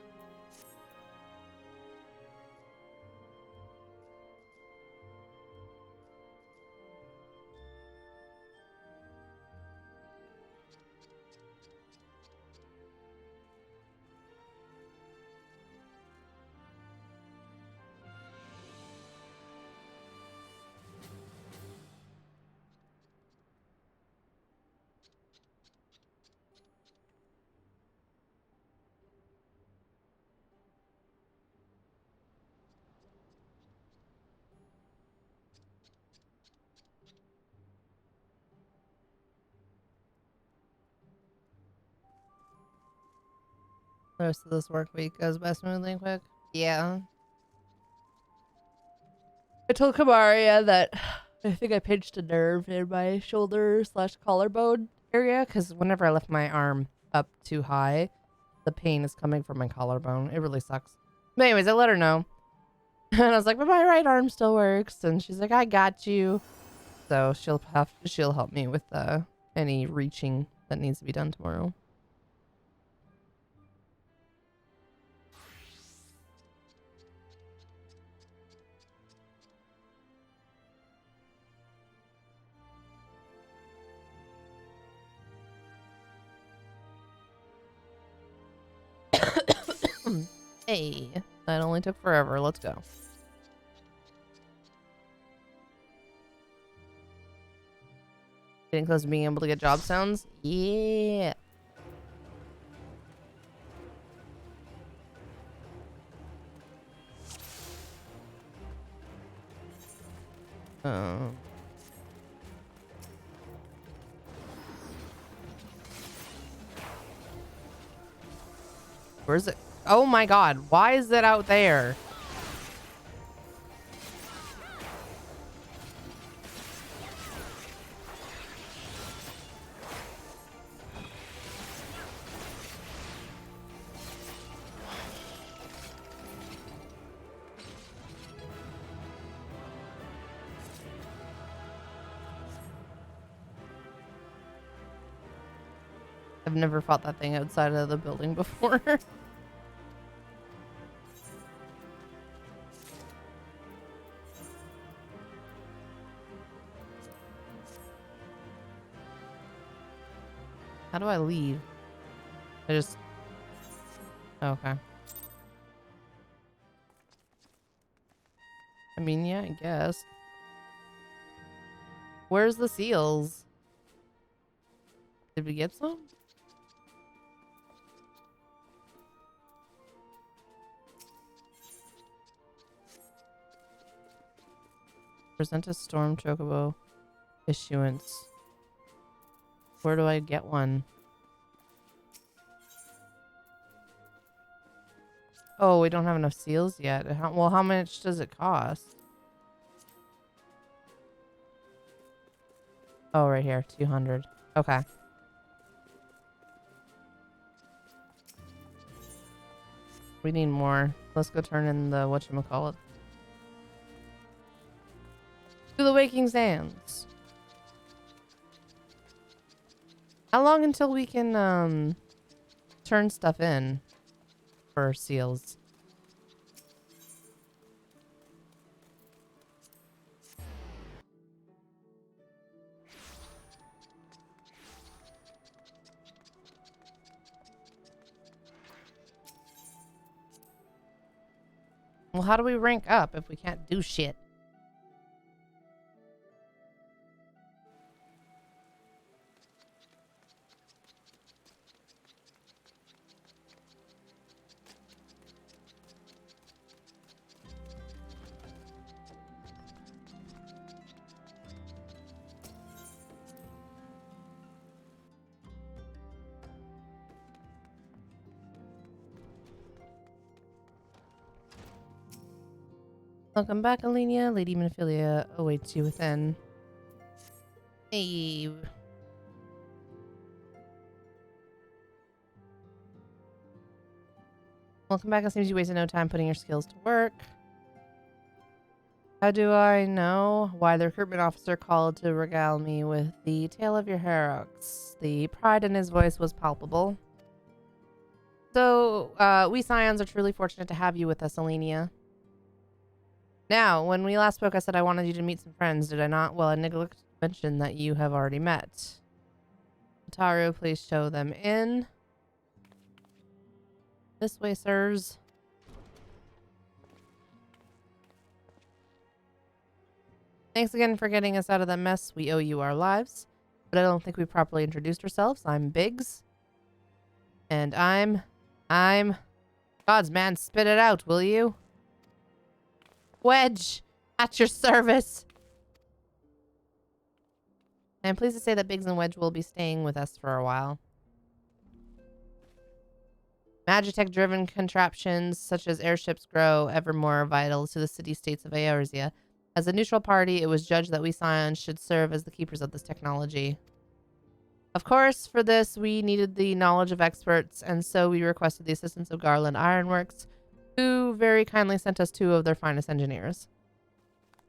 The rest of this work week goes by smoothly and quick. Yeah. I told Kamaria that I think I pinched a nerve in my shoulder / collarbone area because whenever I lift my arm up too high, the pain is coming from my collarbone. It really sucks. But anyways, I let her know. And I was like, but my right arm still works. And she's like, I got you. So she'll help me with any reaching that needs to be done tomorrow. Hey, that only took forever. Let's go. Getting close to being able to get job sounds? Yeah. Where's it? Oh my god, why is it out there? I've never fought that thing outside of the building before. How do I leave? I just... Okay. I mean, yeah, I guess. Where's the seals? Did we get some? Present a storm chocobo issuance. Where do I get one? Oh, we don't have enough seals yet. Well, how much does it cost? Oh, right here. 200. Okay. We need more. Let's go turn in the whatchamacallit. To the Wicking Sands. How long until we can turn stuff in for seals? Well, how do we rank up if we can't do shit? Welcome back, Alenia. Lady Monophilia awaits you within. Hey. Welcome back. It seems you wasted no time putting your skills to work. How do I know? Why, the recruitment officer called to regale me with the tale of your heroics. The pride in his voice was palpable. So, we Scions are truly fortunate to have you with us, Alenia. Now, when we last spoke, I said I wanted you to meet some friends, did I not? Well, I neglected to mention that you have already met. Ataru, please show them in. This way, sirs. Thanks again for getting us out of that mess. We owe you our lives. But I don't think we properly introduced ourselves. I'm Biggs. And I'm... Gods, man, spit it out, will you? Wedge, at your service. I'm pleased to say that Biggs and Wedge will be staying with us for a while. Magitech-driven contraptions such as airships grow ever more vital to the city-states of Eorzea. As a neutral party, it was judged that we Scions should serve as the keepers of this technology. Of course, for this, we needed the knowledge of experts, and so we requested the assistance of Garland Ironworks, who very kindly sent us 2 of their finest engineers.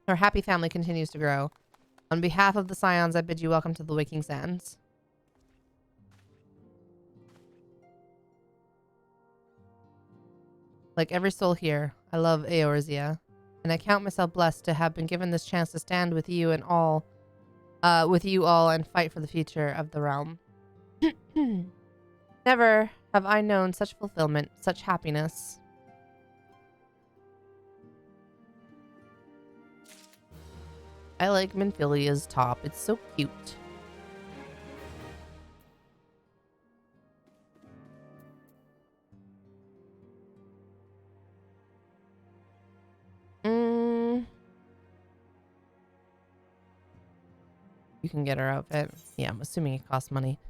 Our happy family continues to grow. On behalf of the Scions, I bid you welcome to the Wicking Sands. Like every soul here, I love Eorzea, and I count myself blessed to have been given this chance to stand with you and all, and fight for the future of the realm. Never have I known such fulfillment, such happiness. I like Minfilia's top. It's so cute. You can get her outfit. Yeah, I'm assuming it costs money.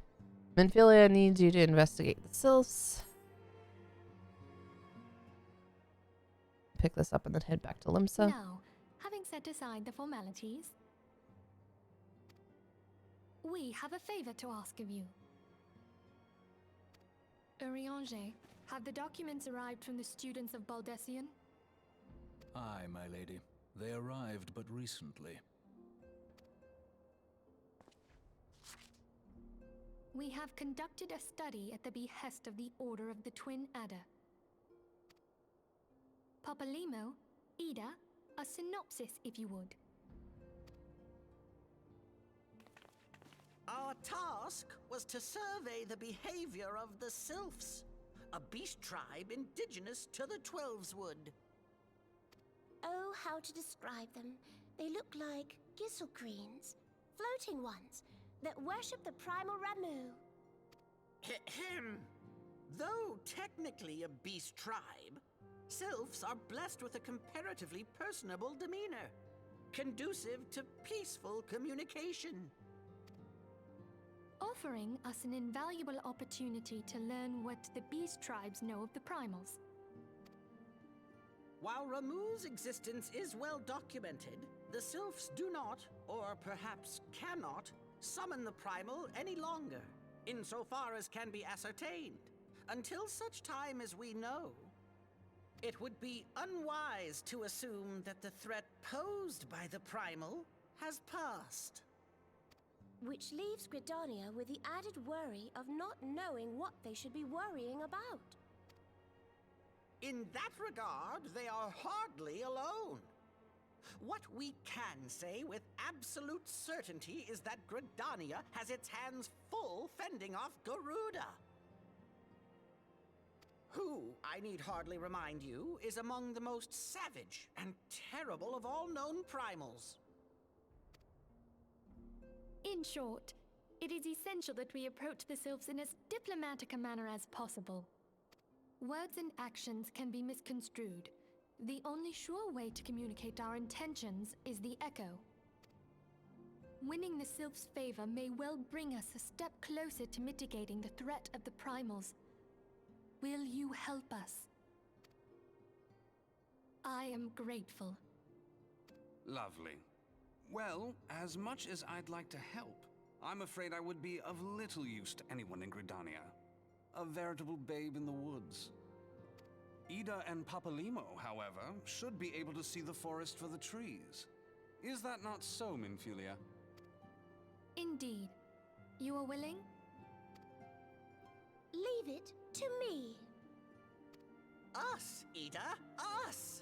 Minfilia needs you to investigate the sylphs. Pick this up and then head back to Limsa. Now, having set aside the formalities, we have a favor to ask of you. Urianger, have the documents arrived from the students of Baldessian? Aye, my lady. They arrived but recently. We have conducted a study at the behest of the Order of the Twin Adder. Papalimo, Ida, a synopsis if you would. Our task was to survey the behavior of the sylphs, a beast tribe indigenous to the Twelveswood. Oh, how to describe them. They look like gisselcreens, floating ones, that worship the primal Ramu. Ahem. Though technically a beast tribe, sylphs are blessed with a comparatively personable demeanor, conducive to peaceful communication. Offering us an invaluable opportunity to learn what the beast tribes know of the primals. While Ramu's existence is well documented, the sylphs do not, or perhaps cannot, summon the primal any longer, insofar as can be ascertained, until such time as we know. It would be unwise to assume that the threat posed by the primal has passed. Which leaves Gridania with the added worry of not knowing what they should be worrying about. In that regard, they are hardly alone. What we can say with absolute certainty is that Gridania has its hands full fending off Garuda, who, I need hardly remind you, is among the most savage and terrible of all known primals. In short, it is essential that we approach the sylphs in as diplomatic a manner as possible. Words and actions can be misconstrued. The only sure way to communicate our intentions is the echo. Winning the sylphs' favor may well bring us a step closer to mitigating the threat of the primals. Will you help us? I am grateful. Lovely. Well, as much as I'd like to help, I'm afraid I would be of little use to anyone in Gridania. A veritable babe in the woods. Ida and Papalimo, however, should be able to see the forest for the trees. Is that not so, Minfilia? Indeed. You are willing? Leave it to me. Us, Ida, us!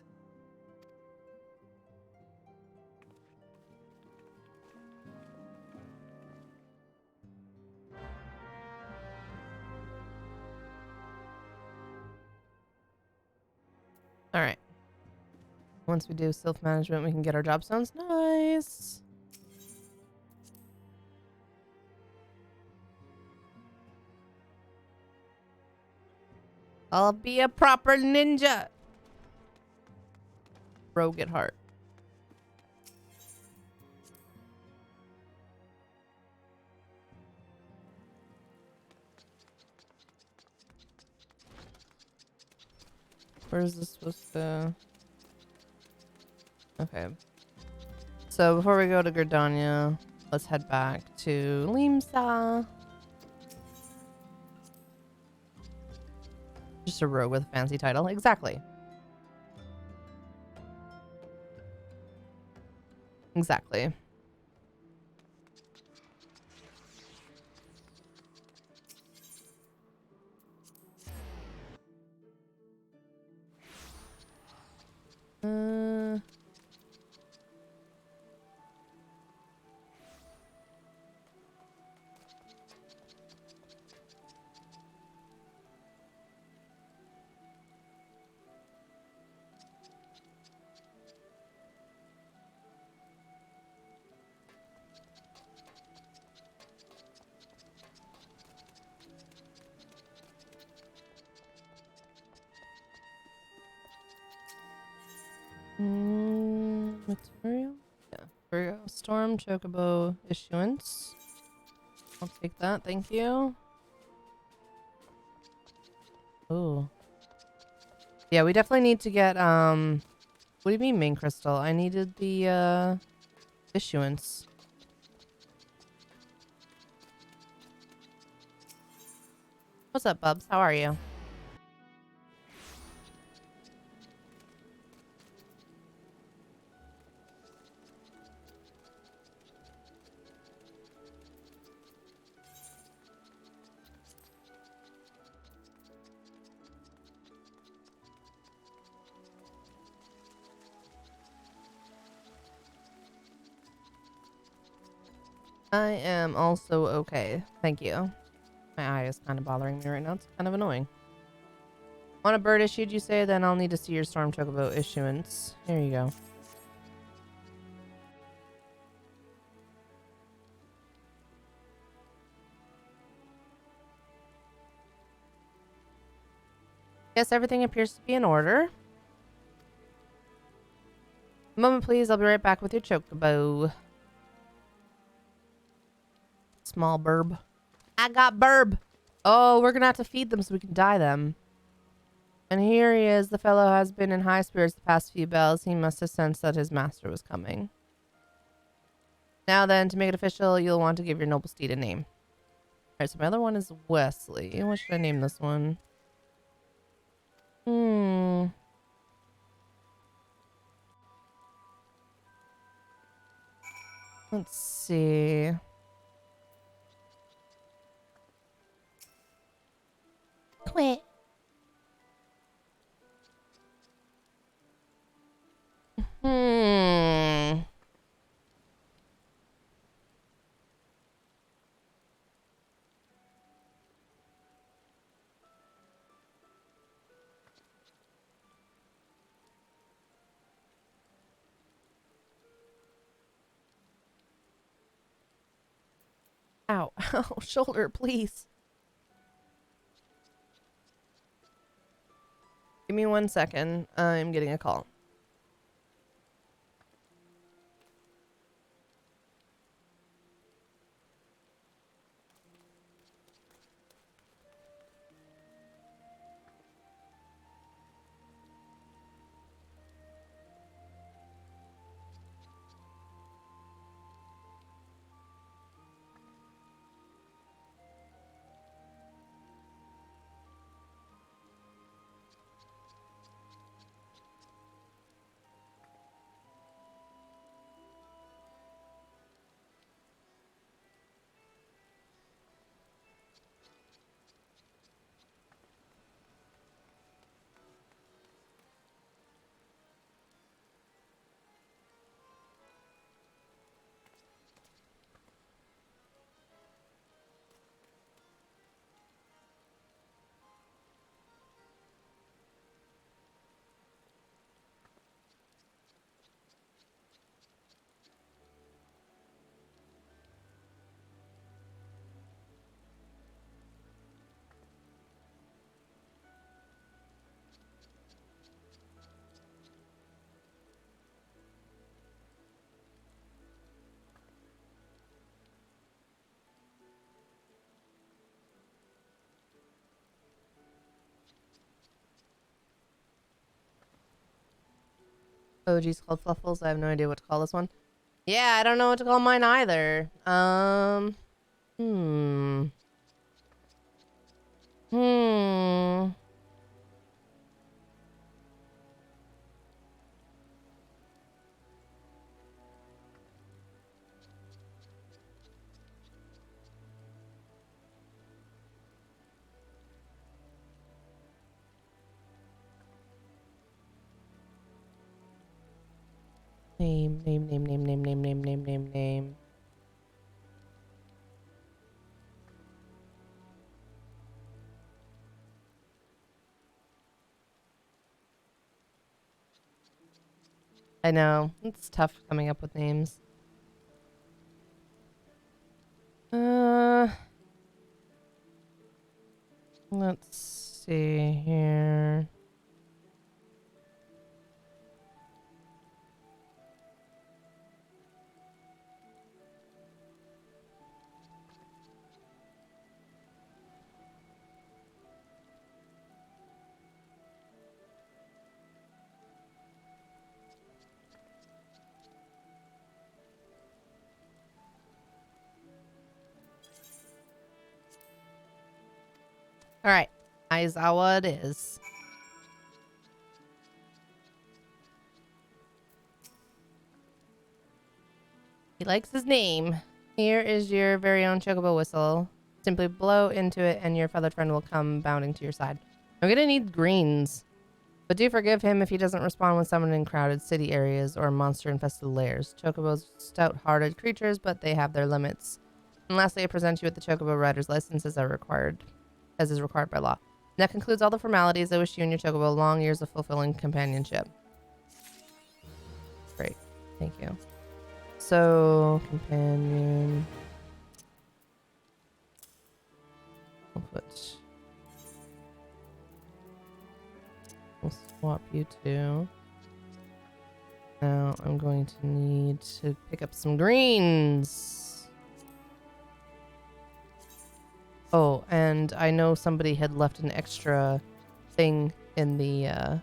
All right. Once we do self-management, we can get our job stones. Nice. I'll be a proper ninja. Rogue at heart. Where is this supposed to... Okay. So before we go to Gridania, let's head back to Limsa. Just a rogue with a fancy title. Exactly. Exactly. Material? Yeah. Here we go. Storm Chocobo issuance. I'll take that. Thank you. Oh. Yeah, we definitely need to get, what do you mean main crystal? I needed the, issuance. What's up, Bubs? How are you? I am also okay. Thank you. My eye is kind of bothering me right now. It's kind of annoying. Want a bird issued, you say? Then I'll need to see your Storm Chocobo issuance. Here you go. Yes, everything appears to be in order. A moment, please. I'll be right back with your Chocobo. Small burb. I got burb. Oh, we're gonna have to feed them so we can dye them. And here he is. The fellow has been in high spirits the past few bells. He must have sensed that his master was coming. Now then, to make it official, you'll want to give your noble steed a name. Alright, so my other one is Wesley. What should I name this one? Let's see. Quit. Ow. Ow. Shoulder, please. Give me 1 second. I'm getting a call. Oh, geez, called Fluffles. I have no idea what to call this one. Yeah, I don't know what to call mine either. Hmm. Hmm. Name. I know. It's tough coming up with names. Let's see here. All right. Aizawa it is. He likes his name. Here is your very own Chocobo Whistle. Simply blow into it and your feathered friend will come bounding to your side. I'm gonna need greens. But do forgive him if he doesn't respond when summoned in crowded city areas or monster-infested lairs. Chocobos stout-hearted creatures, but they have their limits. And lastly, I present you with the Chocobo Rider's license as is required by law. And that concludes all the formalities. I wish you and your Chocobo long years of fulfilling companionship. Great. Thank you. So, companion. We'll swap you two. Now I'm going to need to pick up some greens. Oh, and I know somebody had left an extra thing in the,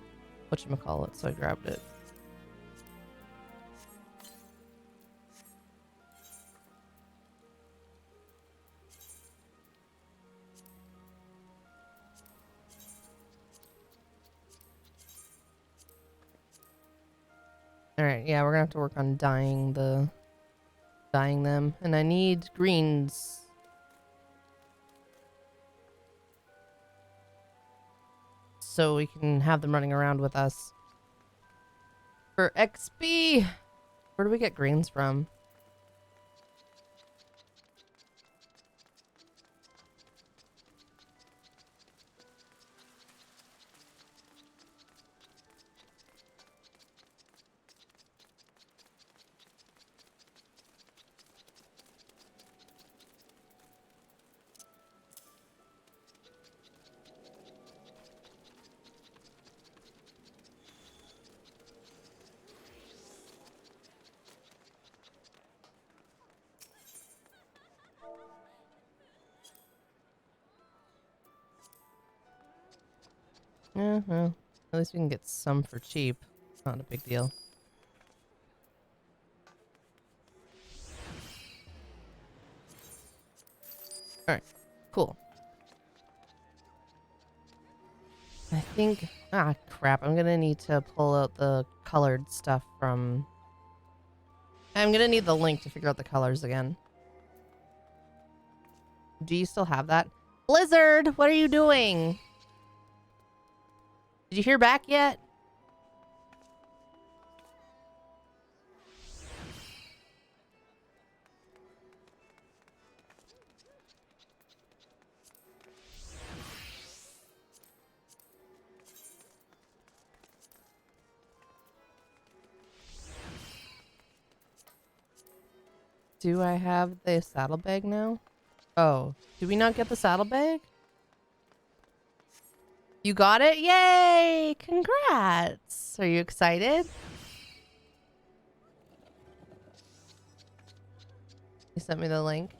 whatchamacallit, so I grabbed it. Alright, yeah, we're gonna have to work on dyeing them. And I need greens. So we can have them running around with us. For XP! Where do we get greens from? Yeah, well, at least we can get some for cheap. It's not a big deal. Alright, cool. I think... Ah, crap. I'm gonna need to pull out the colored stuff from... I'm gonna need the link to figure out the colors again. Do you still have that? Blizzard! What are you doing? Did you hear back yet? Do I have the saddlebag now? Oh, did we not get the saddlebag? You got it? Yay! Congrats! Are you excited? You sent me the link.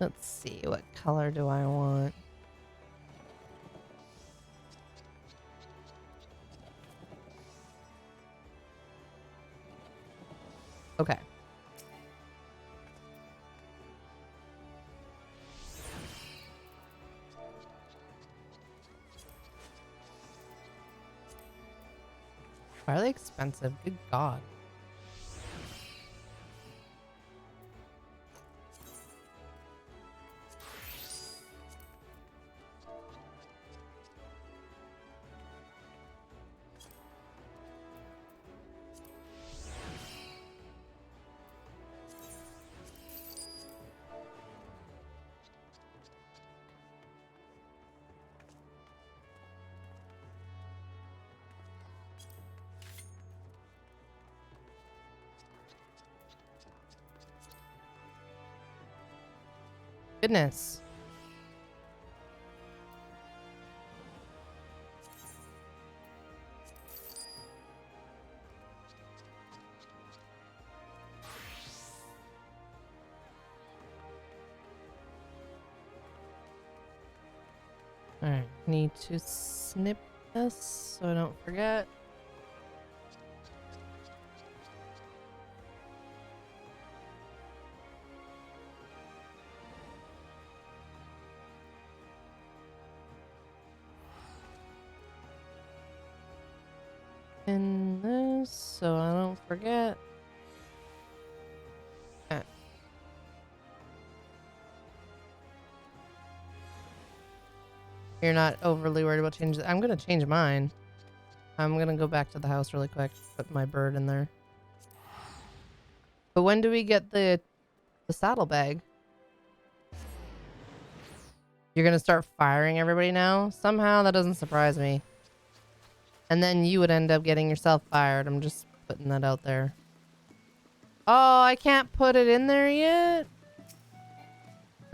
Let's see, what color do I want? Okay. Why are they expensive? Good God. Goodness. Alright, need to snip this so I don't forget. In this so I don't forget. Okay. You're not overly worried about changes. I'm gonna change mine. I'm gonna go back to the house really quick, put my bird in there. But when do we get the saddlebag? You're gonna start firing everybody now? Somehow that doesn't surprise me. And then you would end up getting yourself fired. I'm just putting that out there. Oh, I can't put it in there yet?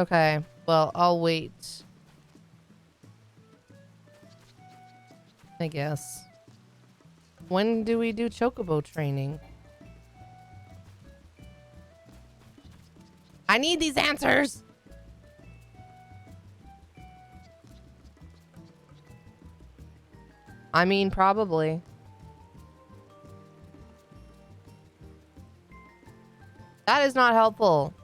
Okay, well, I'll wait. I guess. When do we do Chocobo training? I need these answers! I mean, probably. That is not helpful.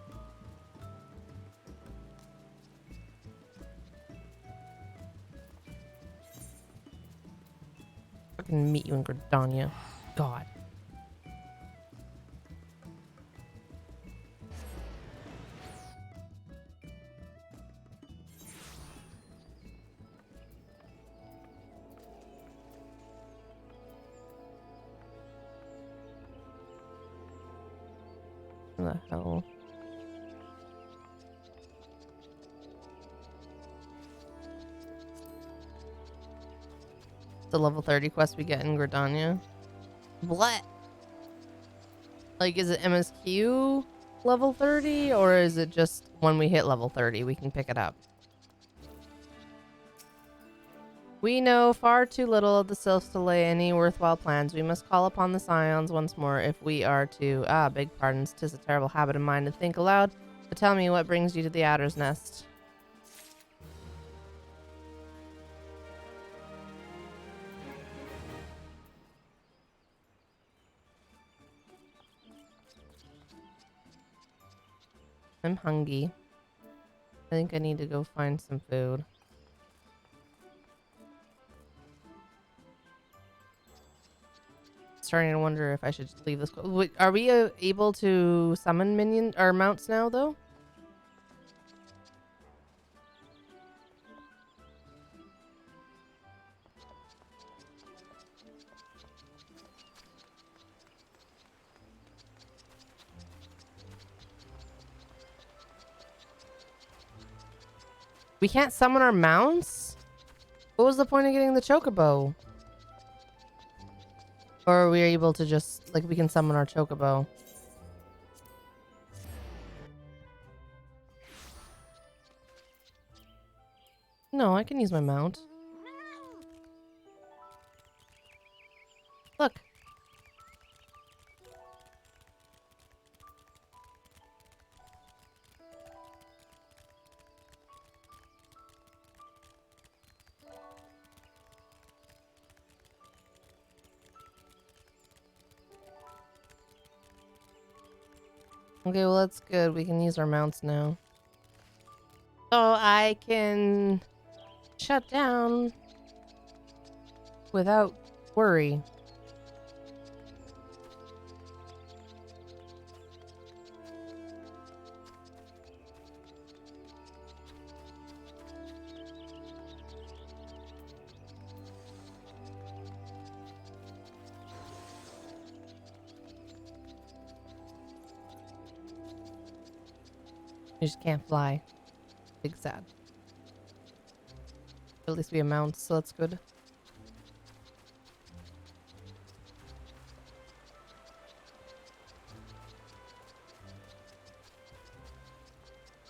I can meet you in Gridania. God. What the hell? The level 30 quest we get in Gridania. What? Like, is it MSQ level 30? Or is it just when we hit level 30, we can pick it up? We know far too little of the sylphs to lay any worthwhile plans. We must call upon the scions once more if we are to... Ah, beg pardons. 'Tis a terrible habit of mine to think aloud. But tell me, what brings you to the Adder's Nest? I'm hungry. I think I need to go find some food. Starting to wonder if I should just leave this. Wait, are we able to summon minion or mounts now, though? We can't summon our mounts? What was the point of getting the Chocobo? Or are we able to just, like, we can summon our Chocobo? No, I can use my mount. Look. Okay, well that's good. We can use our mounts now. So I can shut down without worry. You just can't fly. Big sad. At least we have mounts, so that's good.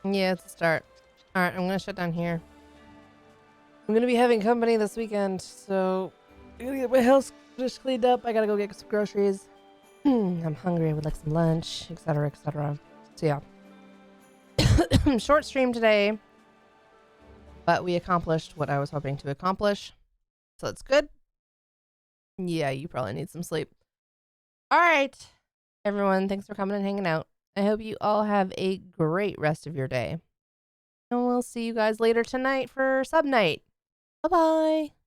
Yeah, it's a start. Alright, I'm gonna shut down here. I'm gonna be having company this weekend, so I gotta get my house just cleaned up. I gotta go get some groceries. I'm hungry. I would like some lunch, etc., etc. So yeah. Short stream today, but we accomplished what I was hoping to accomplish, so it's good. Yeah, you probably need some sleep. All right, everyone, thanks for coming and hanging out. I hope you all have a great rest of your day, and we'll see you guys later tonight for sub night. Bye bye.